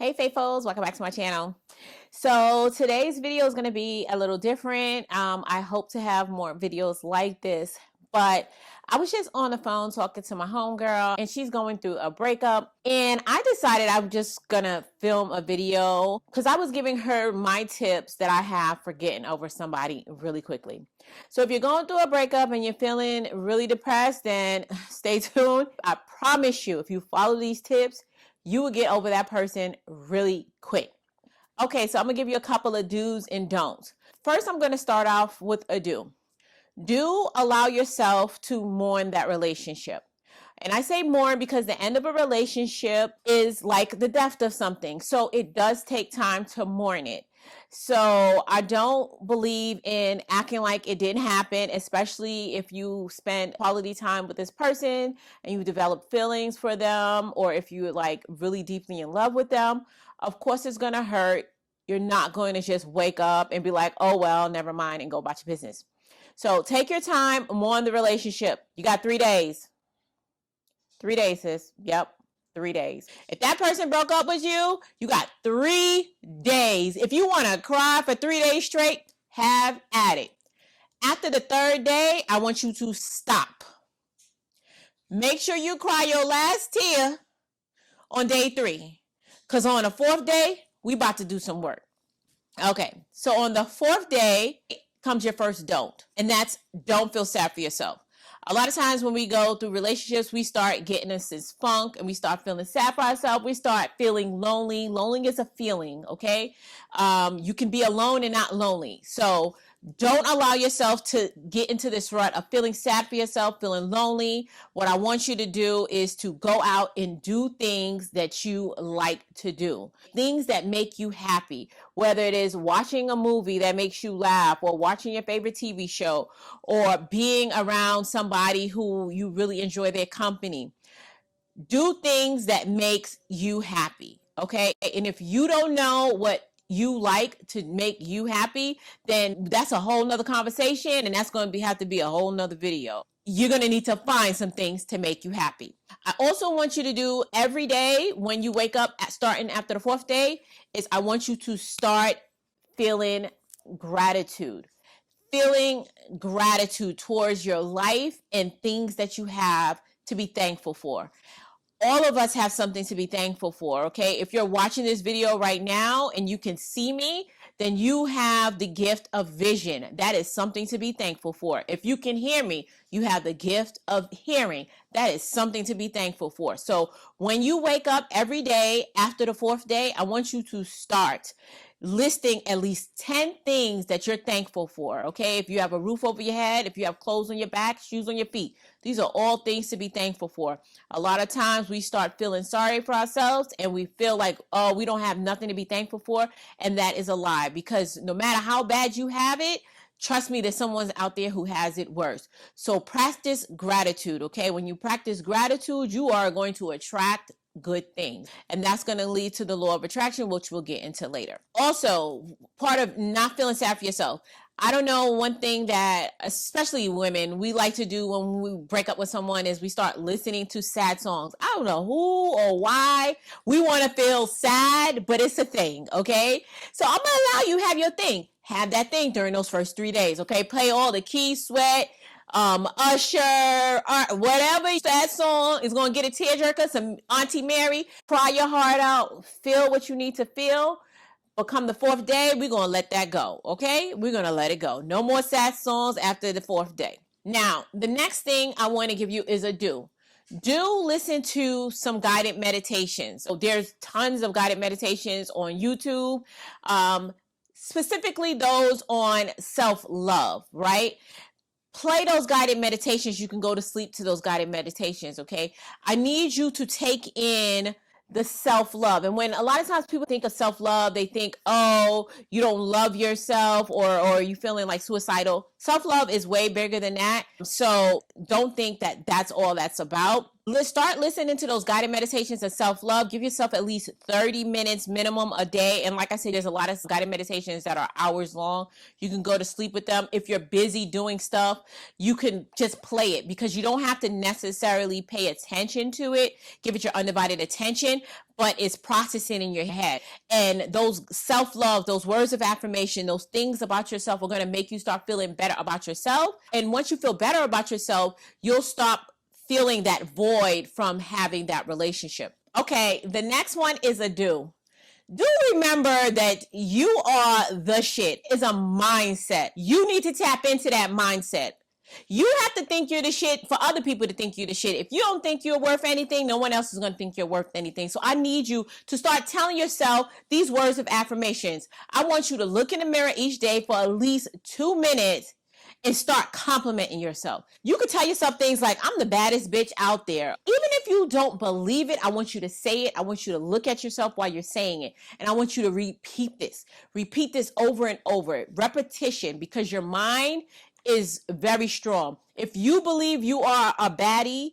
Hey faithfuls, welcome back to my channel. So today's video is going to be a little different. I hope to have more videos like this, but I was just on the phone talking to my homegirl and she's going through a breakup, and I decided I'm just gonna film a video because I was giving her my tips that I have for getting over somebody really quickly. So if you're going through a breakup and you're feeling really depressed, then stay tuned. I promise you, if you follow these tips, you will get over that person really quick. Okay, so I'm gonna give you a couple of do's and don'ts. First, I'm gonna start off with a do. Do allow yourself to mourn that relationship. And I say mourn because the end of a relationship is like the death of something. So it does take time to mourn it. So I don't believe in acting like it didn't happen, especially if you spend quality time with this person and you develop feelings for them, or if you're like really deeply in love with them. Of course, it's going to hurt. You're not going to just wake up and be like, oh, well, never mind, and go about your business. So take your time, mourn the relationship. You got 3 days. 3 days, sis. Yep. 3 days. If that person broke up with you, you got 3 days. If you want to cry for 3 days straight, have at it. After the 3rd day, I want you to stop. Make sure you cry your last tear on day 3. Because on the 4th day, we about to do some work. Okay, so on the 4th day comes your first don't. And that's don't feel sad for yourself. A lot of times when we go through relationships, we start getting us this funk and we start feeling sad for ourselves. We start feeling lonely. Lonely is a feeling, okay? You can be alone and not lonely. So don't allow yourself to get into this rut of feeling sad for yourself, feeling lonely. What I want you to do is to go out and do things that you like to do. Things that make you happy, whether it is watching a movie that makes you laugh, or watching your favorite TV show, or being around somebody who you really enjoy their company. Do things that makes you happy, okay? And if you don't know what you like to make you happy, then that's a whole nother conversation, and that's going to have to be a whole nother video. You're going to need to find some things to make you happy. I also want you to do every day when you wake up, starting after the 4th day, is I want you to start feeling gratitude. Feeling gratitude towards your life and things that you have to be thankful for. All of us have something to be thankful for, okay? If you're watching this video right now and you can see me, then you have the gift of vision. That is something to be thankful for. If you can hear me, you have the gift of hearing. That is something to be thankful for. So when you wake up every day after the 4th day, I want you to start listing at least 10 things that you're thankful for, okay? If you have a roof over your head, if you have clothes on your back, shoes on your feet, these are all things to be thankful for. A lot of times we start feeling sorry for ourselves and we feel like, oh, we don't have nothing to be thankful for. And that is a lie, because no matter how bad you have it, trust me, there's someone out there who has it worse. So practice gratitude, okay? When you practice gratitude, you are going to attract good things, and that's going to lead to the law of attraction, which we'll get into later. Also, part of not feeling sad for yourself, I don't know, one thing that especially women, we like to do when we break up with someone is we start listening to sad songs. I don't know who or why we want to feel sad, but it's a thing, okay? So I'm gonna allow you have your thing. Have that thing during those first 3 days, okay? Play all the Keith Sweat, Usher, whatever that song is going to get a tearjerker, some Auntie Mary, cry your heart out, feel what you need to feel. But come the 4th day, we're going to let that go, okay? We're going to let it go. No more sad songs after the 4th day. Now, the next thing I want to give you is a do. Do listen to some guided meditations. So there's tons of guided meditations on YouTube, specifically those on self-love, right? Play those guided meditations. You can go to sleep to those guided meditations, okay? I need you to take in the self-love. And when a lot of times people think of self-love, they think, oh, you don't love yourself, or you feeling like suicidal. Self-love is way bigger than that. So don't think that that's all that's about. Let's start listening to those guided meditations of self-love. Give yourself at least 30 minutes minimum a day. And like I said, there's a lot of guided meditations that are hours long. You can go to sleep with them. If you're busy doing stuff, you can just play it, because you don't have to necessarily pay attention to it. Give it your undivided attention, but it's processing in your head. And those self-love, those words of affirmation, those things about yourself are going to make you start feeling better about yourself. And once you feel better about yourself, you'll stop feeling that void from having that relationship. Okay, the next one is a do. Do remember that you are the shit. It's a mindset. You need to tap into that mindset. You have to think you're the shit for other people to think you're the shit. If you don't think you're worth anything, no one else is going to think you're worth anything. So I need you to start telling yourself these words of affirmations. I want you to look in the mirror each day for at least 2 minutes and start complimenting yourself. You could tell yourself things like, I'm the baddest bitch out there. Even if you don't believe it, I want you to say it. I want you to look at yourself while you're saying it. And I want you to repeat this. Repeat this over and over. Repetition, because your mind is very strong. If you believe you are a baddie,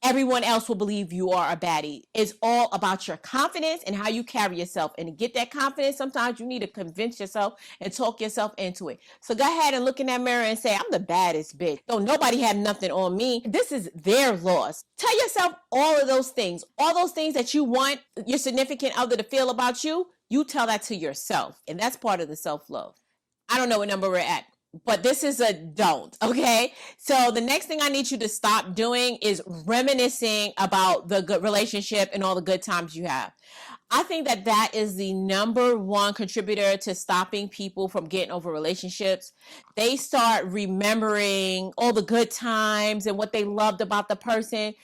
everyone else will believe you are a baddie. It's all about your confidence and how you carry yourself. And to get that confidence, sometimes you need to convince yourself and talk yourself into it. So go ahead and look in that mirror and say, I'm the baddest bitch. Don't nobody have nothing on me. This is their loss. Tell yourself all of those things that you want your significant other to feel about you. You tell that to yourself. And that's part of the self-love. I don't know what number we're at, but this is a don't, okay? So the next thing I need you to stop doing is reminiscing about the good relationship and all the good times you have. I think that that is the number one contributor to stopping people from getting over relationships. They start remembering all the good times and what they loved about the person.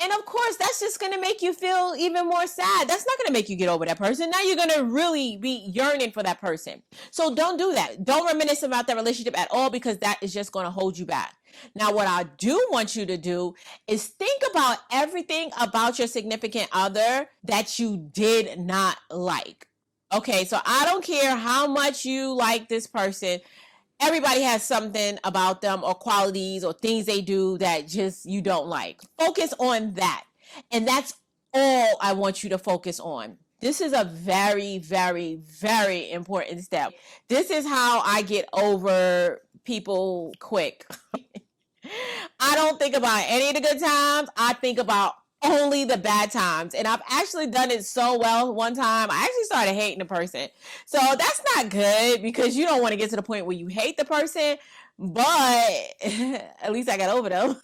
And of course, that's just going to make you feel even more sad. That's not going to make you get over that person. Now you're going to really be yearning for that person. So don't do that. Don't reminisce about that relationship at all, because that is just going to hold you back. Now, what I do want you to do is think about everything about your significant other that you did not like. Okay, so I don't care how much you like this person. Everybody has something about them or qualities or things they do that just you don't like. Focus on that. And that's all I want you to focus on. This is a very, very, very important step. This is how I get over people quick. I don't think about any of the good times. I think about only the bad times. And I've actually done it so well one time. I actually started hating the person. So that's not good, because you don't want to get to the point where you hate the person, but at least I got over them.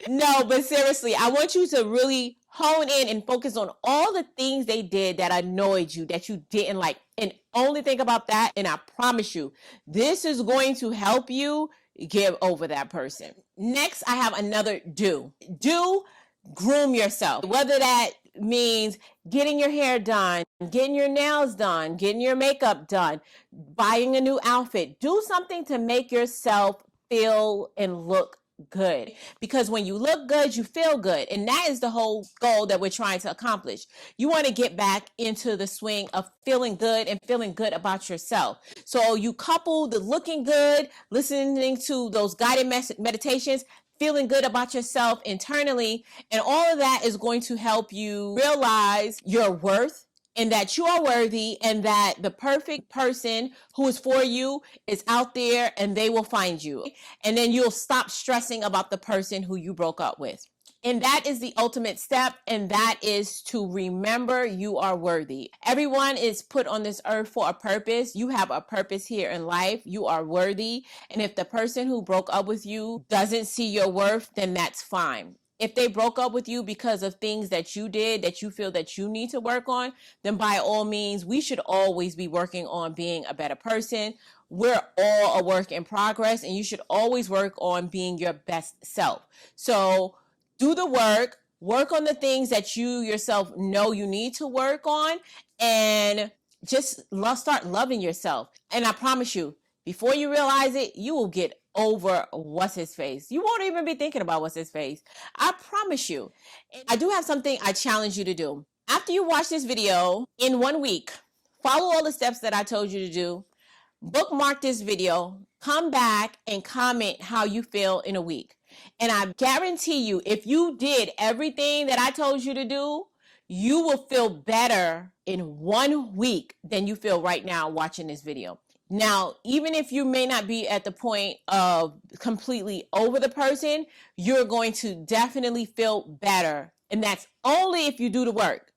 No, but seriously, I want you to really hone in and focus on all the things they did that annoyed you, that you didn't like, and only think about that. And I promise you, this is going to help you get over that person. Next, I have another do. Groom yourself. Whether that means getting your hair done, getting your nails done, getting your makeup done, buying a new outfit. Do something to make yourself feel and look good, because when you look good, you feel good. And that is the whole goal that we're trying to accomplish. You want to get back into the swing of feeling good and feeling good about yourself. So you couple the looking good, listening to those guided meditations, feeling good about yourself internally, and all of that is going to help you realize your worth, and that you are worthy, and that the perfect person who is for you is out there, and they will find you. And then you'll stop stressing about the person who you broke up with. And that is the ultimate step, and that is to remember you are worthy. Everyone is put on this earth for a purpose. You have a purpose here in life. You are worthy. And if the person who broke up with you doesn't see your worth, then that's fine. If they broke up with you because of things that you did that you feel that you need to work on, then by all means, we should always be working on being a better person. We're all a work in progress, and you should always work on being your best self. So do the work on the things that you yourself know you need to work on, and just start loving yourself. And I promise you, before you realize it, you will get over what's his face. You won't even be thinking about what's his face. I promise you. I do have something I challenge you to do. After you watch this video, in 1 week, follow all the steps that I told you to do. Bookmark this video. Come back and comment how you feel in a week. And I guarantee you, if you did everything that I told you to do, you will feel better in 1 week than you feel right now watching this video. Now, even if you may not be at the point of completely over the person, you're going to definitely feel better. And that's only if you do the work.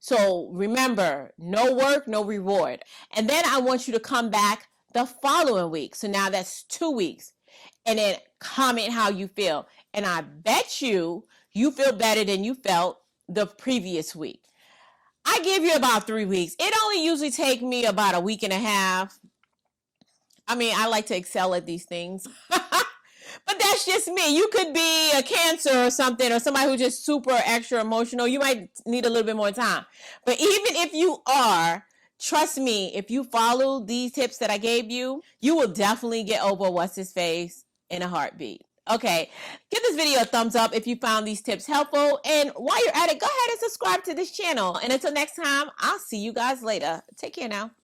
So remember, no work, no reward. And then I want you to come back the following week. So now that's 2 weeks. And then comment how you feel. And I bet you feel better than you felt the previous week. I give you about 3 weeks. It only usually takes me about a week and a half. I mean, I like to excel at these things. But that's just me. You could be a Cancer or something, or somebody who's just super extra emotional. You might need a little bit more time. But even if you are, trust me, if you follow these tips that I gave you, you will definitely get over what's his face in a heartbeat. Okay, give this video a thumbs up if you found these tips helpful. And while you're at it, go ahead and subscribe to this channel. And until next time, I'll see you guys later. Take care now.